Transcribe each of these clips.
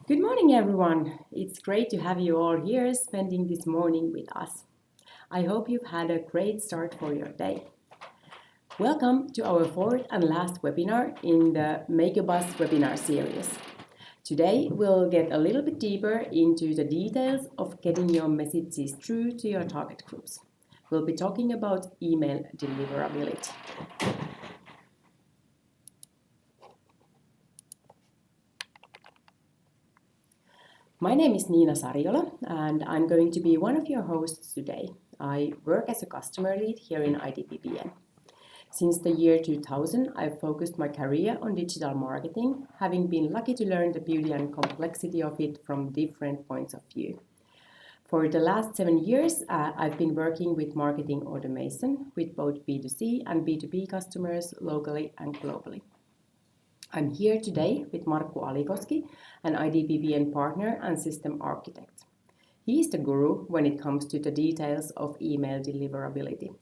Good morning, everyone. It's great to have you all here spending this morning with us. I hope you've had a great start for your day. Welcome to our fourth and last webinar in the Make a Buzz webinar series. Today, we'll get a little bit deeper into the details of getting your messages through to your target groups. We'll be talking about email deliverability. My name is Sariola, and I'm going to be one of your hosts today. I work as a customer lead here in IDPBN. Since the year 2000, I've focused my career on digital marketing, having been lucky to learn the beauty and complexity of it from different points of view. For the last 7 years, I've been working with marketing automation with both B2C and B2B customers locally and globally. I'm here today with Markku Alikoski, an IDPBN partner and system architect. He is the guru when it comes to the details of email deliverability.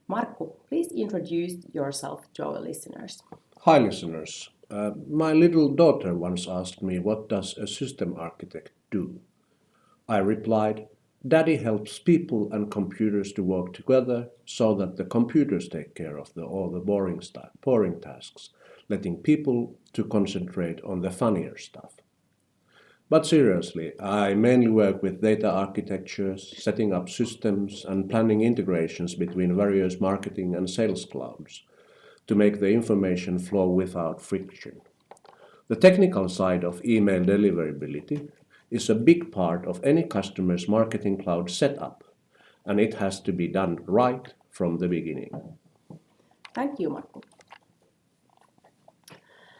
Markku, please introduce yourself to our listeners. Hi listeners. My little daughter once asked me, what does a system architect do? I replied, Daddy helps people and computers to work together so that the computers take care of all the boring tasks, letting people to concentrate on the funnier stuff. But seriously, I mainly work with data architectures, setting up systems and planning integrations between various marketing and sales clouds to make the information flow without friction. The technical side of email deliverability is a big part of any customer's marketing cloud setup, and it has to be done right from the beginning. Thank you, Markku.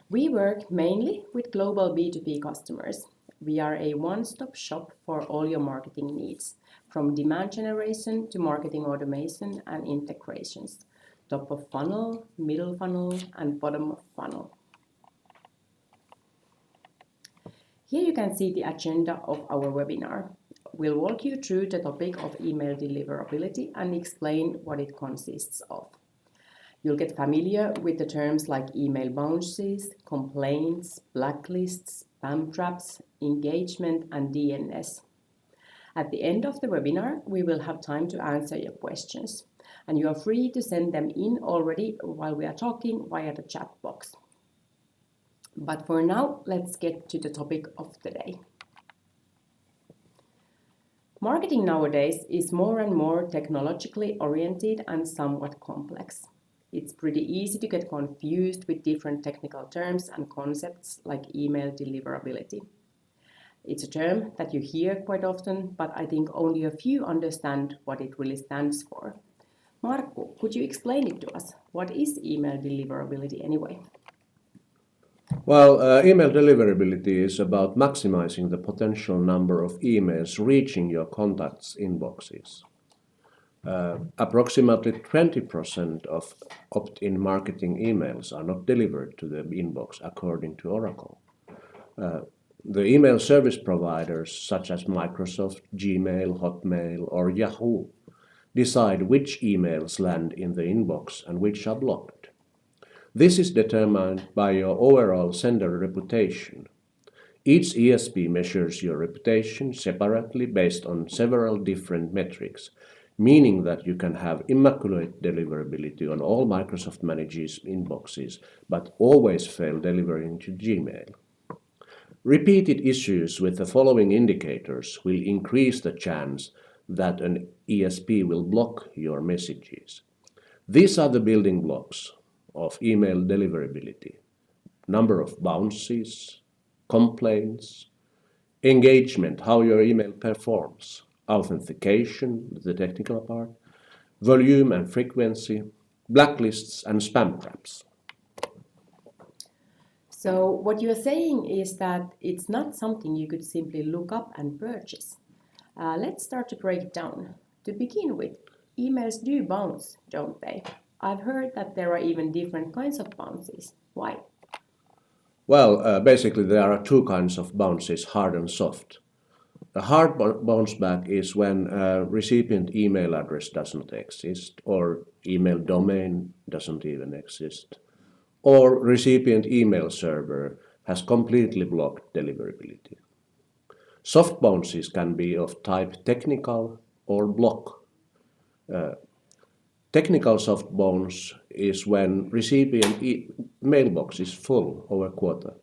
We work mainly with global B2B customers. We are a one-stop shop for all your marketing needs, from demand generation to marketing automation and integrations, top of funnel, middle funnel, and bottom of funnel. Here you can see the agenda of our webinar. We'll walk you through the topic of email deliverability and explain what it consists of. You'll get familiar with the terms like email bounces, complaints, blacklists, spam traps, engagement, and DNS. At the end of the webinar, we will have time to answer your questions, and you are free to send them in already while we are talking via the chat box. But for now, let's get to the topic of the day. Marketing nowadays is more and more technologically oriented and somewhat complex. It's pretty easy to get confused with different technical terms and concepts like email deliverability. It's a term that you hear quite often, but I think only a few understand what it really stands for. Markku, could you explain it to us? What is email deliverability anyway? Well, email deliverability is about maximizing the potential number of emails reaching your contacts' inboxes. Approximately 20% of opt-in marketing emails are not delivered to the inbox according to Oracle. The email service providers such as Microsoft, Gmail, Hotmail, or Yahoo decide which emails land in the inbox and which are blocked. This is determined by your overall sender reputation. Each ESP measures your reputation separately based on several different metrics, meaning that you can have immaculate deliverability on all Microsoft Manage's inboxes, but always fail delivering to Gmail. Repeated issues with the following indicators will increase the chance that an ESP will block your messages. These are the building blocks of email deliverability: number of bounces, complaints, engagement, how your email performs, authentication, the technical part, volume and frequency, blacklists, and spam traps. So what you are saying is that it's not something you could simply look up and purchase. Let's start to break it down. To begin with, emails do bounce, don't they? I've heard that there are even different kinds of bounces. Why? Well, basically there are two kinds of bounces, hard and soft. A hard bounce back is when a recipient email address does not exist, or email domain doesn't even exist, or recipient email server has completely blocked deliverability. Soft bounces can be of type technical or block. Technical soft bounce is when recipient mailbox is full over quarter.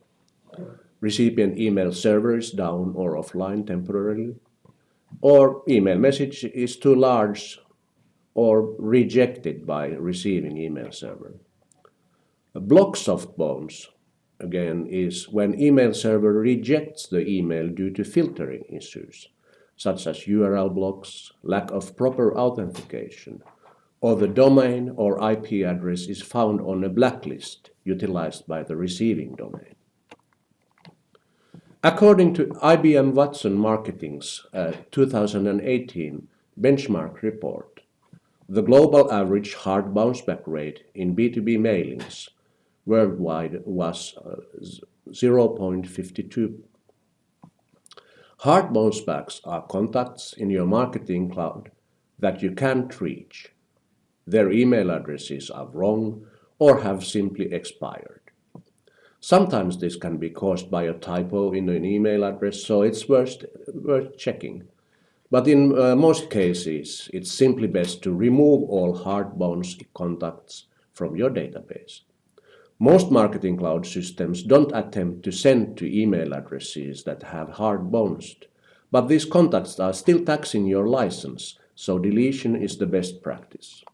Recipient email server is down or offline temporarily, or email message is too large or rejected by receiving email server. A block soft bounce, again, is when email server rejects the email due to filtering issues, such as URL blocks, lack of proper authentication, or the domain or IP address is found on a blacklist utilized by the receiving domain. According to IBM Watson Marketing's 2018 benchmark report, the global average hard bounce back rate in B2B mailings worldwide was 0.52. Hard bounce backs are contacts in your marketing cloud that you can't reach. Their email addresses are wrong or have simply expired. Sometimes this can be caused by a typo in an email address, so it's worth checking. But in most cases, it's simply best to remove all hard bounce contacts from your database. Most marketing cloud systems don't attempt to send to email addresses that have hard bounced, but these contacts are still taxing your license, so deletion is the best practice.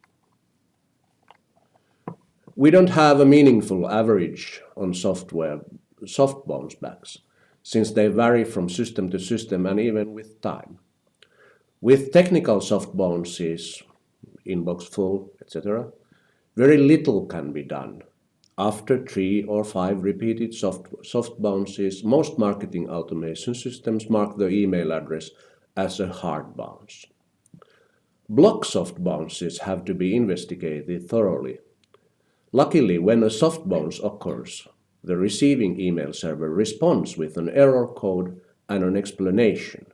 We don't have a meaningful average on soft bounce backs, since they vary from system to system and even with time. With technical soft bounces, inbox full, etc., very little can be done. After 3 or 5 repeated soft bounces, most marketing automation systems mark the email address as a hard bounce. Block soft bounces have to be investigated thoroughly. Luckily, when a soft bounce occurs, the receiving email server responds with an error code and an explanation.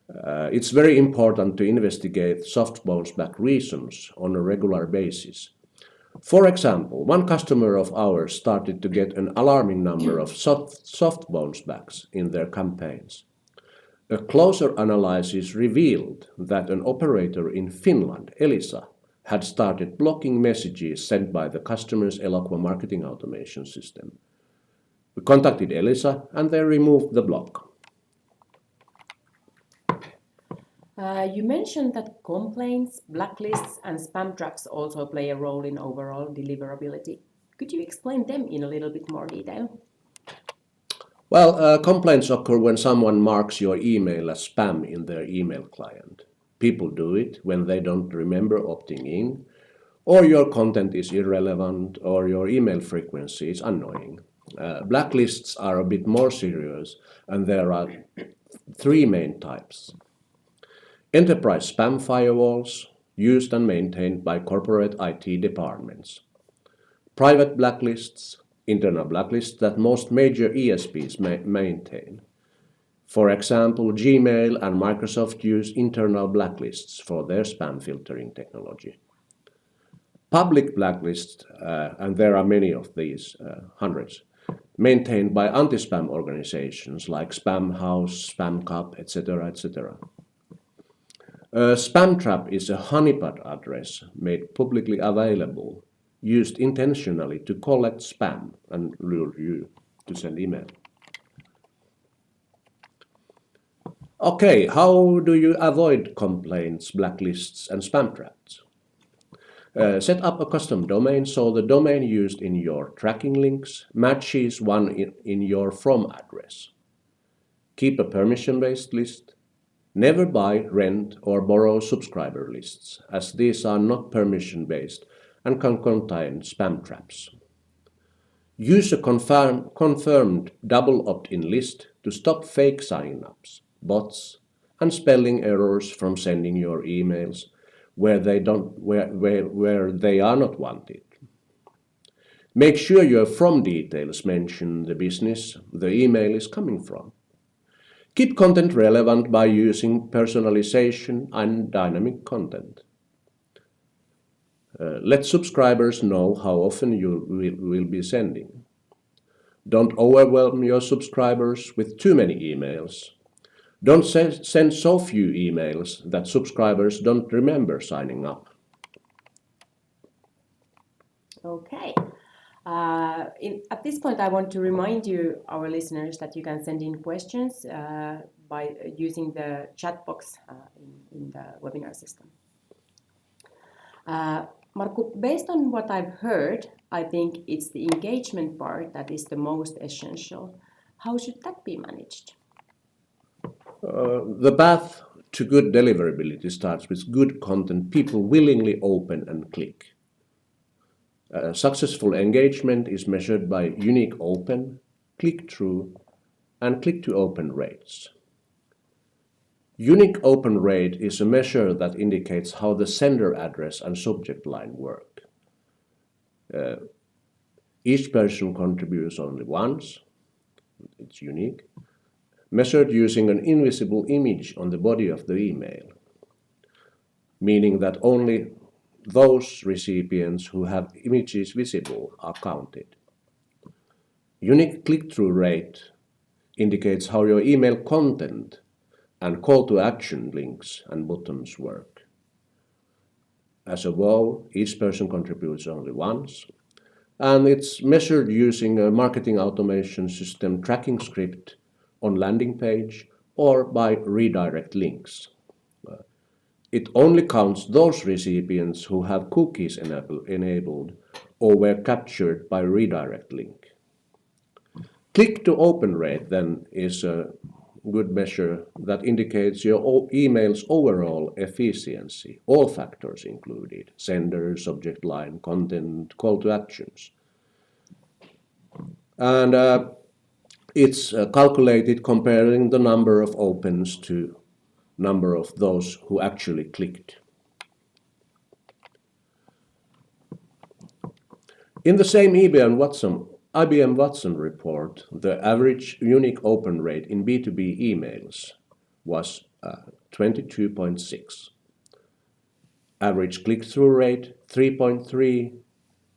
It's very important to investigate soft bounce back reasons on a regular basis. For example, one customer of ours started to get an alarming number of soft bounce backs in their campaigns. A closer analysis revealed that an operator in Finland, Elisa, had started blocking messages sent by the customer's Eloqua marketing automation system. We contacted Elisa and they removed the block. You mentioned that complaints, blacklists, and spam traps also play a role in overall deliverability. Could you explain them in a little bit more detail? Well, complaints occur when someone marks your email as spam in their email client. People do it when they don't remember opting in, or your content is irrelevant, or your email frequency is annoying. Blacklists are a bit more serious, and there are 3 main types. Enterprise spam firewalls, used and maintained by corporate IT departments. Private blacklists, internal blacklists that most major ESPs maintain. For example, Gmail and Microsoft use internal blacklists for their spam filtering technology. Public blacklists, and there are many of these, hundreds, maintained by anti-spam organizations like Spam House, Spam Cup, etc., etc. A spam trap is a honeypot address made publicly available, used intentionally to collect spam and lure you to send email. Okay, how do you avoid complaints, blacklists, and spam traps? Set up a custom domain so the domain used in your tracking links matches one in your from address. Keep a permission-based list. Never buy, rent, or borrow subscriber lists, as these are not permission-based and can contain spam traps. Use a confirmed double opt-in list to stop fake sign-ups, bots, and spelling errors from sending your emails where they are not wanted. Make sure your from details mention the business the email is coming from. Keep content relevant by using personalization and dynamic content. Let subscribers know how often you will be sending. Don't overwhelm your subscribers with too many emails. Don't send so few emails that subscribers don't remember signing up. Okay. At this point, I want to remind you, our listeners, that you can send in questions by using the chat box in the webinar system. Markku, based on what I've heard, I think it's the engagement part that is the most essential. How should that be managed? The path to good deliverability starts with good content people willingly open and click. Successful engagement is measured by unique open, click-through, and click-to-open rates. Unique open rate is a measure that indicates how the sender address and subject line work. Each person contributes only once, it's unique, measured using an invisible image on the body of the email, meaning that only those recipients who have images visible are counted. Unique click-through rate indicates how your email content and call to action links and buttons work. As above, each person contributes only once, and it's measured using a marketing automation system tracking script on landing page or by redirect links. It only counts those recipients who have cookies enabled or were captured by redirect link. Click to open rate then is a good measure that indicates your email's overall efficiency, all factors included, sender, subject line, content, call to actions. And it's calculated comparing the number of opens to number of those who actually clicked. In the same IBM Watson report, the average unique open rate in B2B emails was 22.6. Average click-through rate 3.3,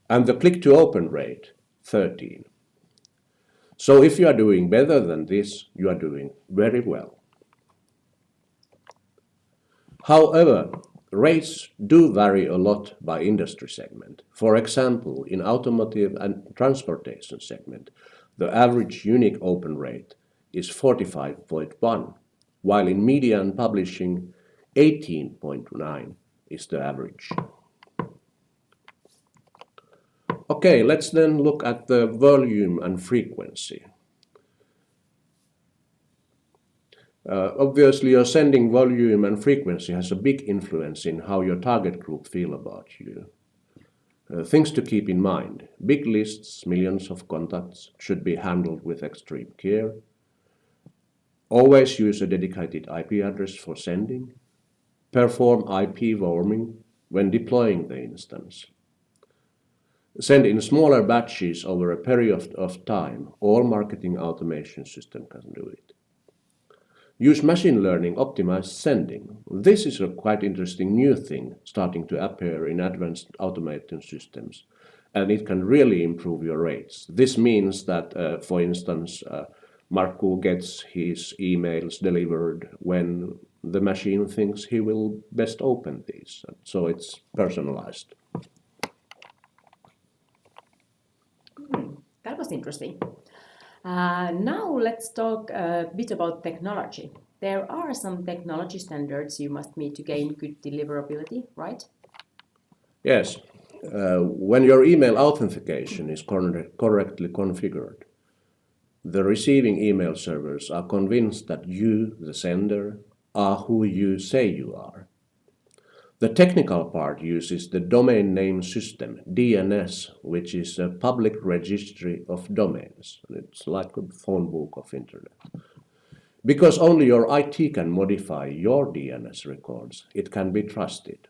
and the click-to-open rate 13. So if you are doing better than this, you are doing very well. However, rates do vary a lot by industry segment. For example, in automotive and transportation segment, the average unique open rate is 45.1, while in media and publishing, 18.9 is the average. Okay, let's then look at the volume and frequency. Obviously, your sending volume and frequency has a big influence in how your target group feel about you. Things to keep in mind. Big lists, millions of contacts, should be handled with extreme care. Always use a dedicated IP address for sending. Perform IP warming when deploying the instance. Send in smaller batches over a period of time. All marketing automation system can do it. Use machine learning optimized sending. This is a quite interesting new thing starting to appear in advanced automation systems, and it can really improve your rates. This means that, for instance, Markku gets his emails delivered when the machine thinks he will best open these, so it's personalized. That was interesting. Now let's talk a bit about technology. There are some technology standards you must meet to gain good deliverability, right? Yes. When your email authentication is correctly configured, the receiving email servers are convinced that you, the sender, are who you say you are. The technical part uses the domain name system, DNS, which is a public registry of domains. It's like a phone book of internet. Because only your IT can modify your DNS records, it can be trusted.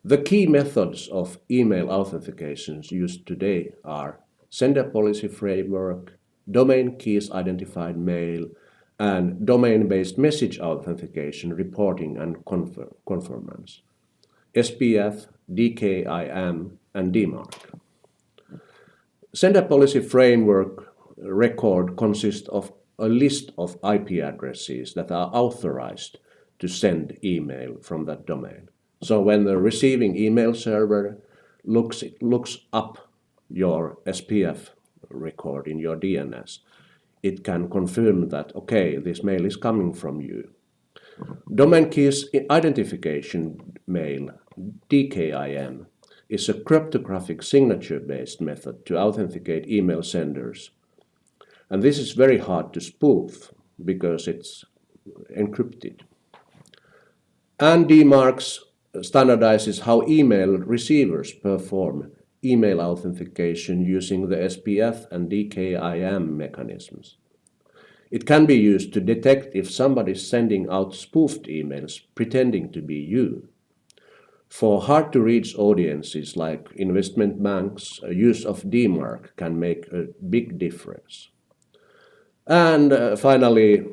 The key methods of email authentications used today are sender policy framework, domain keys identified mail, and domain-based message authentication reporting and conformance. SPF, DKIM, and DMARC. Sender policy framework record consists of a list of IP addresses that are authorized to send email from that domain. So when the receiving email server looks up your SPF record in your DNS, it can confirm that, okay, this mail is coming from you. Domain keys identification mail, DKIM, is a cryptographic signature-based method to authenticate email senders. And this is very hard to spoof because it's encrypted. And DMARCs standardizes how email receivers perform email authentication using the SPF and DKIM mechanisms. It can be used to detect if somebody is sending out spoofed emails pretending to be you. For hard-to-reach audiences like investment banks, use of DMARC can make a big difference. And finally,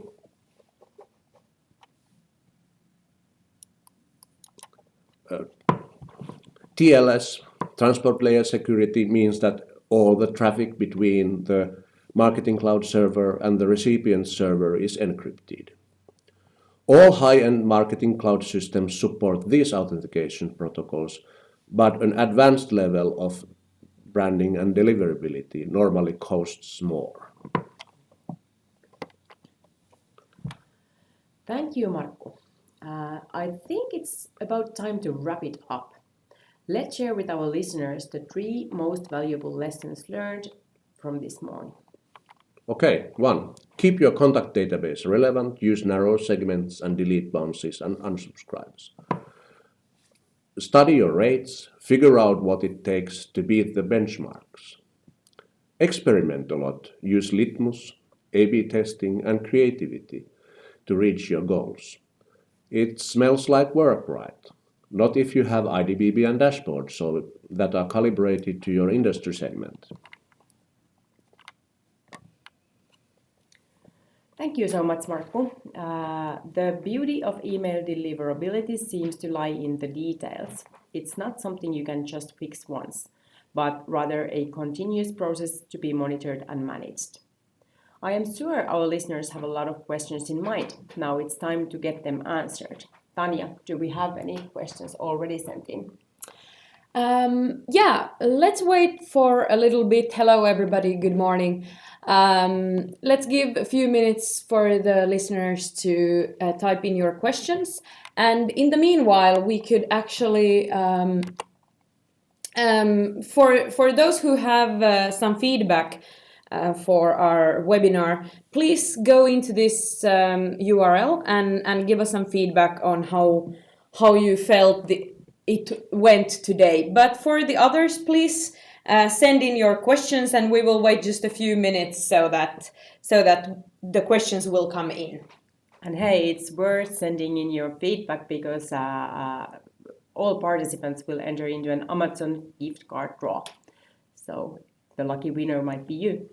TLS, Transport Layer Security, means that all the traffic between the Marketing Cloud server and the recipient server is encrypted. All high-end Marketing Cloud systems support these authentication protocols, but an advanced level of branding and deliverability normally costs more. Thank you, Markku. I think it's about time to wrap it up. Let's share with our listeners the 3 most valuable lessons learned from this morning. Okay, 1. Keep your contact database relevant, use narrow segments and delete bounces and unsubscribes. Study your rates, figure out what it takes to beat the benchmarks. Experiment a lot, use litmus, A/B testing and creativity to reach your goals. It smells like work, right? Not if you have IDBB and dashboards that are calibrated to your industry segment. Thank you so much, Markku. The beauty of email deliverability seems to lie in the details. It's not something you can just fix once, but rather a continuous process to be monitored and managed. I am sure our listeners have a lot of questions in mind. Now it's time to get them answered. Tanya, do we have any questions already sent in? Yeah, let's wait for a little bit. Hello, everybody. Good morning. Let's give a few minutes for the listeners to type in your questions. And in the meanwhile, we could actually, for those who have some feedback for our webinar, please go into this URL and give us some feedback on how you felt it went today. But for the others, please send in your questions, and we will wait just a few minutes so that the questions will come in. And hey, it's worth sending in your feedback because all participants will enter into an Amazon gift card draw. So the lucky winner might be you.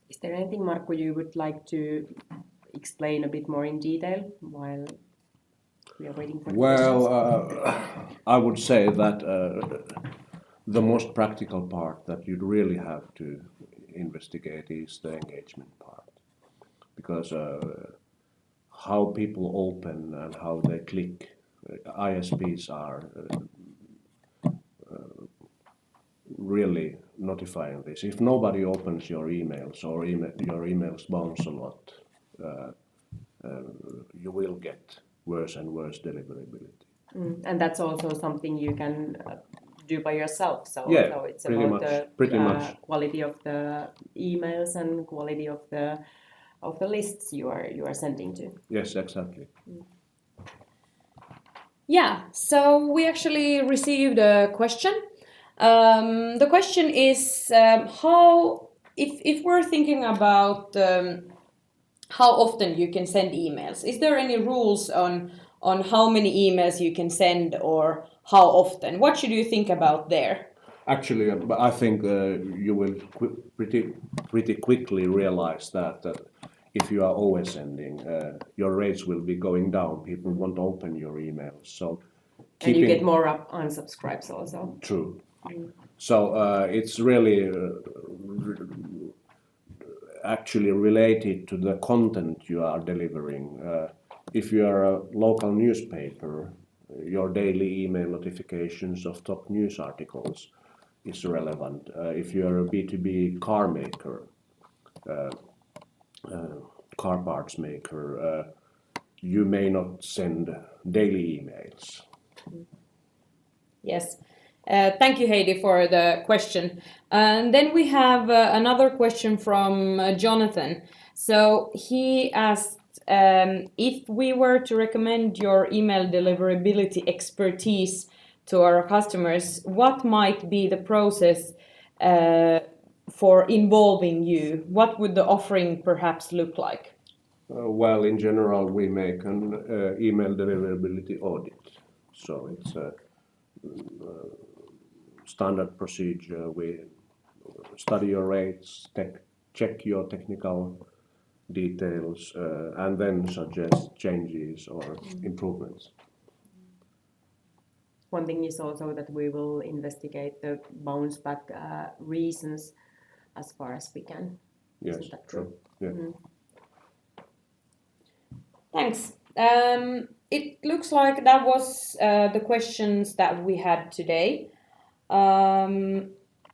Is there anything, Markku, you would like to explain a bit more in detail while we are waiting for the questions? I would say that the most practical part that you'd really have to investigate is the engagement part. Because how people open and how they click, ISPs are really notifying this. If nobody opens your emails or your emails bounce a lot, you will get worse and worse deliverability. And that's also something you can do by yourself. So it's about the quality of the emails and quality of the lists you are sending to. Yes, exactly. Yeah, so we actually received a question. The question is how, if we're thinking about how often you can send emails, is there any rules on on how many emails you can send or how often. What should you think about there? Actually, I think you will pretty quickly realize that if you are always sending, your rates will be going down. People won't open your emails. So and you get more unsubscribes also. True. So it's really actually related to the content you are delivering. If you are a local newspaper, your daily email notifications of top news articles is relevant. If you are a B2B car maker, car parts maker, you may not send daily emails. Yes. Thank you, Heidi, for the question. And then we have another question from Jonathan. So he asked if we were to recommend your email deliverability expertise to our customers, what might be the process for involving you? What would the offering perhaps look like? Well, in general, we make an email deliverability audit. So it's a standard procedure. We study your rates, check your technical details, and then suggest changes or improvements. One thing is also that we will investigate the bounce back reasons as far as we can. Yes, Isn't that true. Yeah. Thanks. It looks like that was the questions that we had today.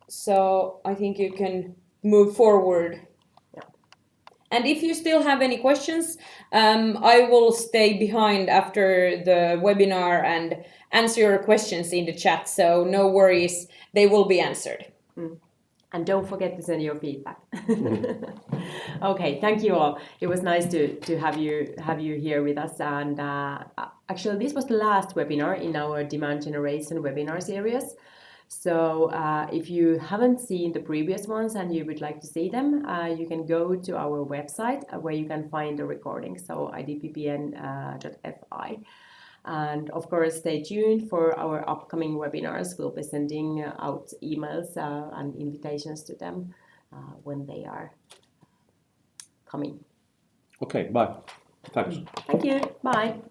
So I think you can move forward. Yeah. And if you still have any questions, I will stay behind after the webinar and answer your questions in the chat. So no worries, they will be answered. And don't forget to send your feedback. Okay, thank you all. It was nice to have you here with us. And actually, this was the last webinar in our demand generation webinar series. So if you haven't seen the previous ones and you would like to see them, you can go to our website where you can find the recording. So idppn.fi. And of course, stay tuned for our upcoming webinars. We'll be sending out emails and invitations to them when they are coming. Okay, bye. Thanks. Thank you. Bye.